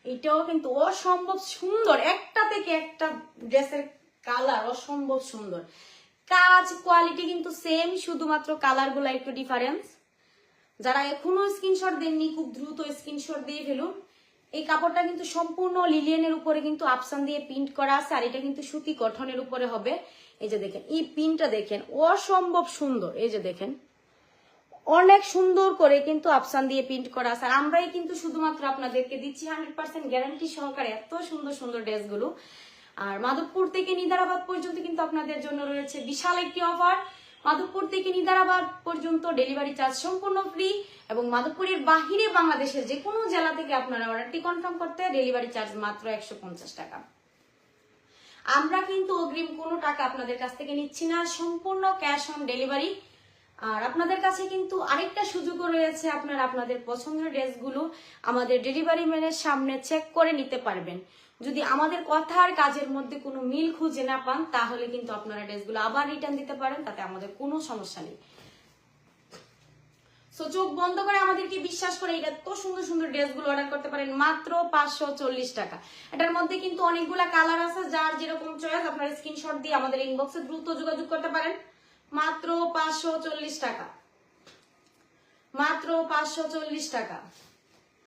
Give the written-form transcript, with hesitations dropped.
এটাও কিন্তু অসম্ভব সুন্দর, একটা থেকে একটা ড্রেসের কালার অসম্ভব সুন্দর। কাজ কোয়ালিটি কিন্তু সেম, শুধুমাত্র কালার গুলা একটু ডিফারেন্স। যারা এখনো স্ক্রিনশট দেননি খুব দ্রুত স্ক্রিনশট দিয়ে ফেলুন। এই কাপড়টা কিন্তু সম্পূর্ণ লিলিয়ানের উপরে কিন্তু আফসান দিয়ে প্রিন্ট করা আছে, আর এটা কিন্তু সুতি কটনের উপরে হবে। এই যে দেখেন এই প্রিন্টটা দেখেন অসম্ভব সুন্দর। এই যে দেখেন অনেক সুন্দর করে কিন্তু আফসান দিয়ে প্রিন্ট করা আছে। আর আমরাই কিন্তু শুধুমাত্র আপনাদেরকে দিচ্ছি 100% গ্যারান্টি সহকারে এত সুন্দর সুন্দর ড্রেসগুলো। আর মাধবপুর থেকে নিদারাবাদ পর্যন্ত কিন্তু আপনাদের জন্য রয়েছে বিশাল একটি অফার। মাধবপুর থেকে নিদারাবাদ পর্যন্ত ডেলিভারি চার্জ সম্পূর্ণ ফ্রি, এবং মাধবপুরের বাহিরে বাংলাদেশের যে কোনো জেলা থেকে আপনারা অর্ডারটি কনফার্ম করতে ডেলিভারি চার্জ মাত্র 150 টাকা। আমরা কিন্তু অগ্রিম কোনো টাকা আপনাদের কাছ থেকে নিচ্ছি না, সম্পূর্ণ ক্যাশ অন ডেলিভারি। আর আপনাদের কাছে কিন্তু আরেকটা সুযোগও রয়েছে, আপনারা আপনাদের পছন্দের ড্রেসগুলো আমাদের ডেলিভারি ম্যানের সামনে চেক করে নিতে পারবেন। যদি আমাদের কথা আর কাজের মধ্যে কোনো মিল খুঁজে না পান, তাহলে কিন্তু আপনারা ড্রেসগুলো আবার রিটার্ন দিতে পারেন, তাতে আমাদের কোনো সমস্যা নেই। সো চোখ বন্ধ করে আমাদেরকে বিশ্বাস করে এটা এত সুন্দর সুন্দর ড্রেসগুলো অর্ডার করতে পারেন মাত্র 540 টাকা। এটার মধ্যে কিন্তু অনেকগুলা কালার আছে, যার যেরকম চয়েস আপনারা স্ক্রিনশট দিয়ে আমাদের ইনবক্সে দ্রুত যোগাযোগ করতে পারেন। মাত্র 540 টাকা, মাত্র 540 টাকা।